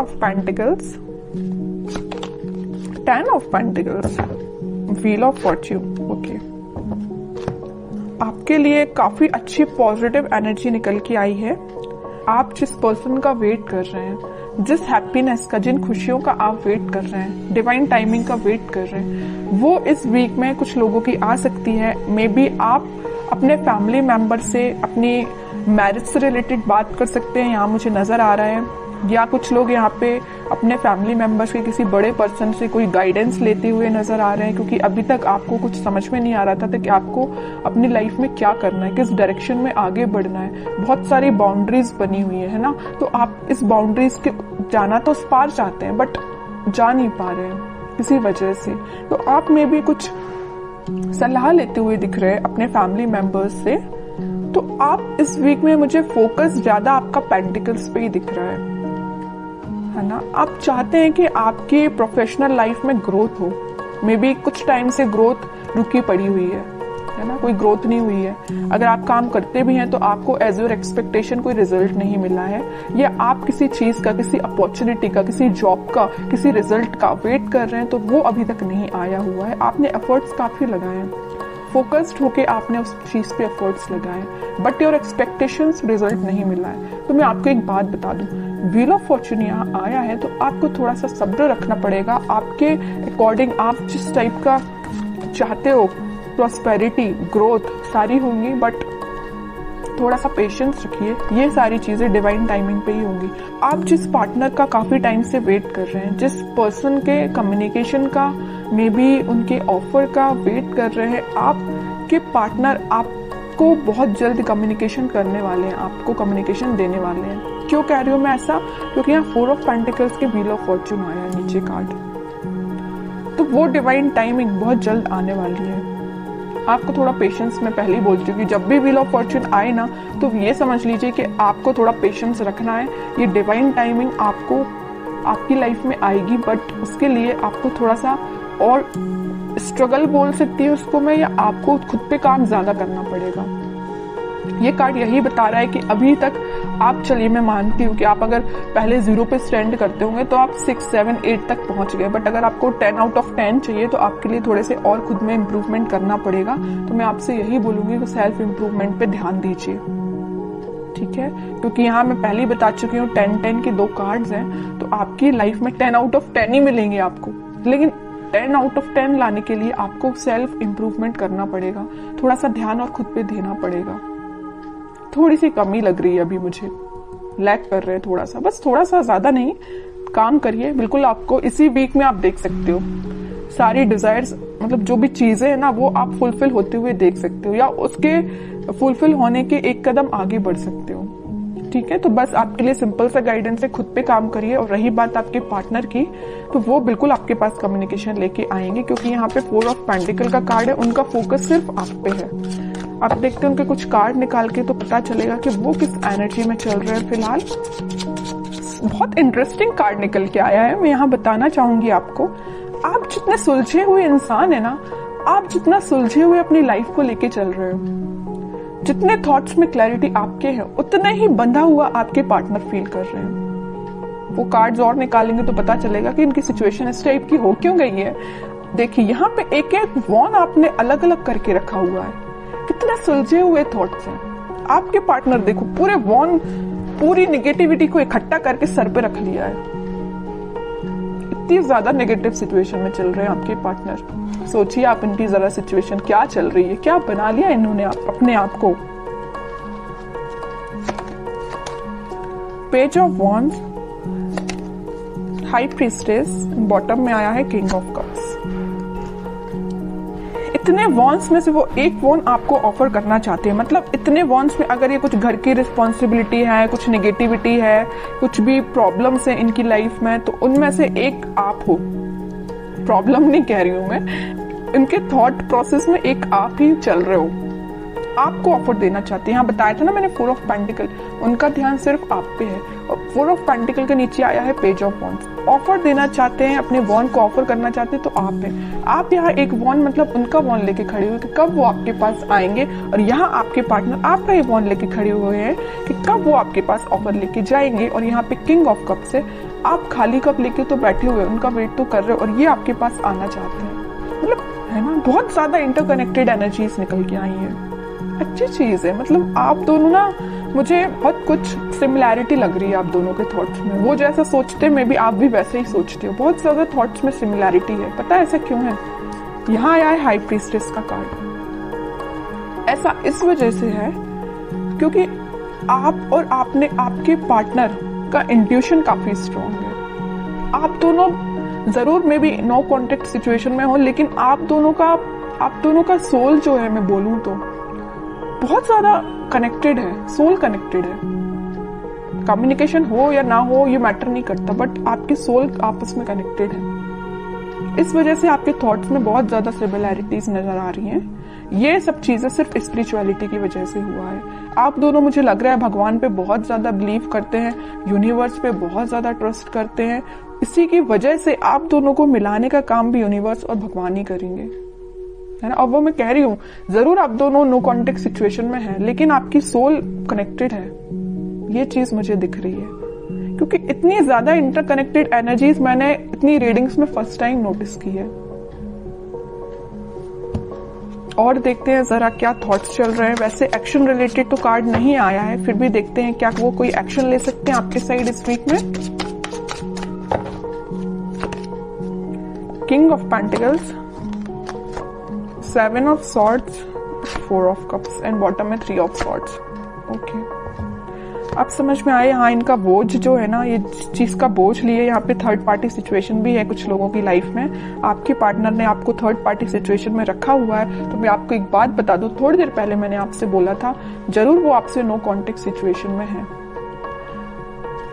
Of pentacles, 10 of pentacles, wheel of Fortune. Okay, आपके लिए काफी अच्छी पॉजिटिव एनर्जी निकल के आई है। आप जिस पर्सन का वेट कर रहे हैं, जिस हैप्पीनेस का, जिन खुशियों का आप वेट कर रहे हैं, डिवाइन टाइमिंग का वेट कर रहे हैं, वो इस वीक में कुछ लोगों की आ सकती है। मे बी आप अपने फैमिली मेंबर से अपनी मैरिज से रिलेटेड बात कर सकते हैं, यहाँ मुझे नजर आ रहा है। या कुछ लोग यहाँ पे अपने फैमिली मेंबर्स के किसी बड़े पर्सन से कोई गाइडेंस लेते हुए नजर आ रहे हैं, क्योंकि अभी तक आपको कुछ समझ में नहीं आ रहा था कि आपको अपनी लाइफ में क्या करना है, किस डायरेक्शन में आगे बढ़ना है। बहुत सारी बाउंड्रीज बनी हुई है ना, तो आप इस बाउंड्रीज के जाना तो उस पार चाहते हैं, बट जा नहीं पा रहे हैं किसी वजह से। तो आप में भी कुछ सलाह लेते हुए दिख रहे हैं अपने फैमिली मेंबर्स से। तो आप इस वीक में मुझे फोकस ज्यादा आपका पेंटिकल्स पे ही दिख रहा है ना। आप चाहते हैं कि आपकी प्रोफेशनल लाइफ में ग्रोथ हो। मे बी कुछ टाइम से ग्रोथ रुकी पड़ी हुई है ना, कोई ग्रोथ नहीं हुई है। अगर आप काम करते भी हैं तो आपको एज योर एक्सपेक्टेशन कोई रिजल्ट नहीं मिला है, या आप किसी चीज का, किसी अपॉर्चुनिटी का, किसी जॉब का, किसी रिजल्ट का वेट कर रहे हैं तो वो अभी तक नहीं आया हुआ है। आपने एफर्ट्स काफी लगाए हैं, फोकस्ड होके आपने उस चीज पे एफर्ट्स लगाए, बट योर एक्सपेक्टेशंस रिजल्ट नहीं मिला है। तो मैं आपको एक बात बता दूं, व्हील ऑफ फॉर्च्यून यहाँ आया है तो आपको थोड़ा सा सब्र रखना पड़ेगा। आपके अकॉर्डिंग आप जिस टाइप का चाहते हो, प्रॉस्पेरिटी, ग्रोथ सारी होंगी, बट थोड़ा सा पेशेंस रखिए। ये सारी चीजें डिवाइन टाइमिंग पे ही होंगी। आप जिस पार्टनर का काफी टाइम से वेट कर रहे हैं, जिस पर्सन के कम्युनिकेशन का, मे बी उनके ऑफर का वेट कर रहे हैं, आपके पार्टनर आपको बहुत जल्द कम्युनिकेशन करने वाले हैं, आपको कम्युनिकेशन देने वाले हैं। क्यों कह रही हूँ मैं ऐसा? क्योंकि यहाँ 4 ऑफ पेंटिकल्स के व्हील ऑफ फॉर्च्यून आया है नीचे कार्ड, तो वो डिवाइन टाइमिंग बहुत जल्द आने वाली है। आपको थोड़ा पेशेंस, मैं पहले ही बोल चुकी हूँ, जब भी व्हील ऑफ फॉर्च्यून आए ना तो ये समझ लीजिए कि आपको थोड़ा पेशेंस रखना है। ये डिवाइन टाइमिंग आपको आपकी लाइफ में आएगी, बट उसके लिए आपको थोड़ा सा और स्ट्रगल बोल सकती है उसको मैं, या आपको खुद पे काम ज्यादा करना पड़ेगा। ये कार्ड यही बता रहा है कि अभी तक आप, चलिए मैं मानती हूँ कि आप अगर पहले 0 पे स्टैंड करते होंगे तो आप 6, 7, 8 तक पहुंच गए, बट अगर आपको 10 आउट ऑफ 10 चाहिए तो आपके लिए थोड़े से और खुद में इम्प्रूवमेंट करना पड़ेगा। तो मैं आपसे यही बोलूंगी कि सेल्फ इम्प्रूवमेंट पे ध्यान दीजिए, ठीक है? क्योंकि यहाँ मैं पहले ही बता चुकी हूँ 10-10 के 2 कार्ड्स हैं, तो आपकी लाइफ में 10 आउट ऑफ 10 ही मिलेंगे आपको, लेकिन 10 आउट ऑफ 10 लाने के लिए आपको सेल्फ इम्प्रूवमेंट करना पड़ेगा, थोड़ा सा ध्यान और खुद पे देना पड़ेगा। थोड़ी सी कमी लग रही है अभी मुझे, लैक कर रहे हैं थोड़ा सा, बस थोड़ा सा, ज्यादा नहीं। काम करिए, बिल्कुल आपको इसी वीक में आप देख सकते हो सारी डिजायर्स, मतलब जो भी चीजें है ना वो आप फुलफिल होते हुए देख सकते हो, या उसके फुलफिल होने के एक कदम आगे बढ़ सकते हो, ठीक है? तो बस आपके लिए सिंपल सा गाइडेंस है, खुद पे काम करिए। और रही बात आपके पार्टनर की, तो वो बिल्कुल आपके पास कम्युनिकेशन लेके आएंगे, क्योंकि यहाँ पे 4 ऑफ पेंटिकल का कार्ड है, उनका फोकस सिर्फ आप पे है। आप देखते हैं उनके कुछ कार्ड निकाल के तो पता चलेगा कि वो किस एनर्जी में चल रहे हैं फिलहाल। बहुत इंटरेस्टिंग कार्ड निकल के आया है, मैं यहाँ बताना चाहूंगी आपको। आप जितने सुलझे हुए इंसान है ना, आप जितना सुलझे हुए अपनी लाइफ को लेके चल रहे हो, जितने थॉट्स में क्लैरिटी आपके हैं, उतना ही बंधा हुआ आपके पार्टनर फील कर रहे हैं। वो कार्ड्स और निकालेंगे तो पता चलेगा कि इनकी सिचुएशन इस टाइप की हो क्यों गई है। देखिए यहाँ पे एक एक वॉन आपने अलग अलग करके रखा हुआ है, कितने सुलझे हुए थॉट्स हैं आपके पार्टनर। देखो पूरे वॉन, पूरी निगेटिविटी को इकट्ठा करके सर पे रख लिया है। इतनी ज्यादा नेगेटिव सिचुएशन में चल रहे हैं आपके पार्टनर। सोचिए आप इनकी जरा सिचुएशन क्या चल रही है, क्या बना लिया इन्होंने अपने आप को। Page of wands, high priestess, bottom में आया है किंग ऑफ कप्स। इतने वॉन्स में से वो एक वॉन आपको ऑफर करना चाहते हैं, मतलब इतने वॉन्स में अगर ये कुछ घर की रिस्पॉन्सिबिलिटी है, कुछ नेगेटिविटी है, कुछ भी प्रॉब्लम्स है इनकी लाइफ में, तो उनमें से एक आप हो। प्रॉब्लम नहीं कह रही हूं मैं, इनके थॉट प्रोसेस में एक आप ही चल रहे हो, आपको ऑफर देना चाहते हैं। यहाँ बताया था ना मैंने 4 ऑफ पेंटिकल, उनका ध्यान सिर्फ आप पे है। और 4 ऑफ पेंटिकल के नीचे आया है पेज ऑफ वॉन्ड्स। ऑफर देना चाहते हैं, अपने वॉन्ड को ऑफर करना चाहते हैं, तो आप हैं। आप यहाँ एक वॉन्ड, मतलब उनका वॉन्ड लेके खड़े हुए कि कब वो आपके पास आएंगे, और यहाँ आपके पार्टनर आपका ही वॉन्ड लेके खड़े हुए हैं कि कब वो आपके पास ऑफर लेके जाएंगे। और यहाँ पे किंग ऑफ कप्स है, आप खाली कप लेके तो बैठे हुए, उनका वेट तो कर रहे हो और ये आपके पास आना चाहते हैं। मतलब है ना, बहुत ज्यादा इंटरकनेक्टेड एनर्जीज निकल के आई है। अच्छी चीज है। मतलब आप दोनों ना, मुझे बहुत कुछ सिमिलैरिटी लग रही है आप दोनों के थॉट्स में। वो जैसा सोचते हैं मे बी आप भी वैसे ही सोचते हो। बहुत ज्यादा थॉट्स में सिमिलैरिटी है। पता है ऐसा क्यों है? यहाँ आया है हाई प्रीस्टेस का कार्ड। ऐसा इस वजह से है क्योंकि आप और आपके पार्टनर का इंट्यूशन काफी स्ट्रॉन्ग है। आप दोनों जरूर may be no contact situation में हो, लेकिन आप दोनों का सोल जो है, मैं बोलूं तो बहुत ज्यादा कनेक्टेड है। सोल कनेक्टेड है। कम्युनिकेशन हो या ना हो ये मैटर नहीं करता, बट आपके सोल आपस में कनेक्टेड है। इस वजह से आपके थॉट्स में बहुत ज्यादा सिमिलैरिटीज नजर आ रही हैं। ये सब चीजें सिर्फ स्पिरिचुअलिटी की वजह से हुआ है। आप दोनों, मुझे लग रहा है, भगवान पे बहुत ज्यादा बिलीव करते हैं, यूनिवर्स पे बहुत ज्यादा ट्रस्ट करते हैं। इसी की वजह से आप दोनों को मिलाने का काम भी यूनिवर्स और भगवान ही करेंगे, है ना। अब वो मैं कह रही हूँ, जरूर आप दोनों नो कॉन्टेक्ट सिचुएशन में हैं, लेकिन आपकी सोल कनेक्टेड है। ये चीज मुझे दिख रही है क्योंकि इतनी ज्यादा इंटरकनेक्टेड एनर्जीज मैंने इतनी रीडिंग्स में फर्स्ट टाइम नोटिस की है। और देखते हैं जरा क्या थॉट्स चल रहे हैं। वैसे एक्शन रिलेटेड तो कार्ड नहीं आया है, फिर भी देखते हैं क्या वो कोई एक्शन ले सकते हैं आपके साइड इस वीक में। King of pentacles, 7 of swords, 4 of cups and bottom में 3 ऑफ सॉर्ड्स। ओके, अब समझ में आए। हाँ, इनका बोझ जो है ना, ये चीज का बोझ लिए। यहाँ पे थर्ड पार्टी सिचुएशन भी है कुछ लोगों की लाइफ में। आपके पार्टनर ने आपको थर्ड पार्टी सिचुएशन में रखा हुआ है। तो मैं आपको एक बात बता दूं, थोड़ी देर पहले मैंने आपसे बोला था, जरूर वो आपसे नो कॉन्टेक्ट सिचुएशन में है,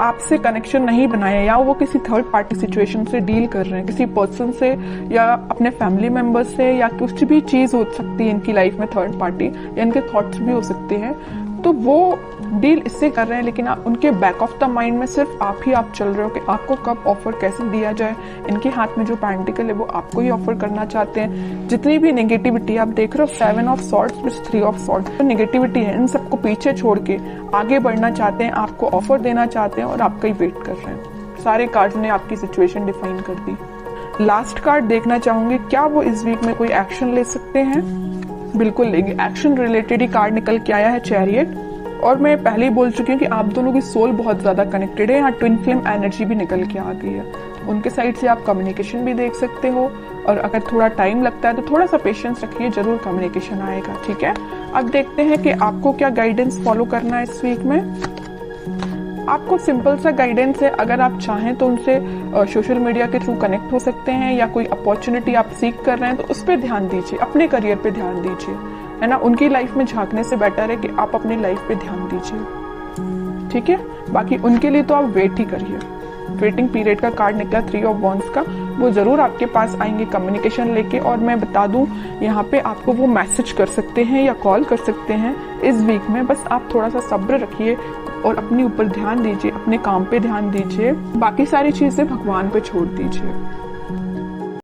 आपसे कनेक्शन नहीं बनाया, या वो किसी थर्ड पार्टी सिचुएशन से डील कर रहे हैं, किसी पर्सन से या अपने फैमिली मेंबर से, या कुछ भी चीज हो सकती है इनकी लाइफ में थर्ड पार्टी, या इनके थॉट्स भी हो सकते हैं। तो वो डील इससे कर रहे हैं, लेकिन उनके बैक ऑफ द माइंड में सिर्फ आप चल रहे हो कि आपको कब ऑफर कैसे दिया जाए। इनके हाथ में जो पेंटिकल है वो आपको ही ऑफर करना चाहते हैं। जितनी भी नेगेटिविटी आप देख रहे हो, 7 of swords with 3 of swords, तो नेगेटिविटी है, इन सबको पीछे छोड़ के आगे बढ़ना चाहते हैं, आपको ऑफर देना चाहते हैं और आपका ही वेट कर रहे हैं। सारे कार्ड ने आपकी सिचुएशन डिफाइन कर दी। लास्ट कार्ड देखना चाहूंगी, क्या वो इस वीक में कोई एक्शन ले सकते हैं? बिल्कुल लेंगे। एक्शन रिलेटेड ही कार्ड निकल के आया है, चैरियट। और मैं पहले ही बोल चुकी हूँ कि आप दोनों की सोल बहुत ज्यादा कनेक्टेड है। यहाँ ट्विन फ्लेम एनर्जी भी निकल के आ गई है। उनके साइड से आप कम्युनिकेशन भी देख सकते हो, और अगर थोड़ा टाइम लगता है तो थोड़ा सा पेशेंस रखिए, जरूर कम्युनिकेशन आएगा। ठीक है, अब देखते हैं कि आपको क्या गाइडेंस फॉलो करना है इस वीक में। आपको सिंपल सा गाइडेंस है, अगर आप चाहें तो उनसे सोशल मीडिया के थ्रू कनेक्ट हो सकते हैं, या कोई अपॉर्चुनिटी आप सीख कर रहे हैं तो उस पर ध्यान दीजिए, अपने करियर पे ध्यान दीजिए, है ना। उनकी लाइफ में झांकने से बेटर है कि आप अपनी लाइफ पे ध्यान दीजिए। ठीक है, बाकी उनके लिए तो आप वेट ही करिए। वेटिंग पीरियड का कार्ड निकला 3 ऑफ वॉन्ड्स का, वो जरूर आपके पास आएंगे कम्युनिकेशन लेके। और मैं बता दूं, यहाँ पे आपको वो मैसेज कर सकते हैं या कॉल कर सकते हैं इस वीक में। बस आप थोड़ा सा सब्र रखिए और अपने ऊपर ध्यान दीजिए, अपने काम पे ध्यान दीजिए, बाकी सारी चीजें भगवान पे छोड़ दीजिए।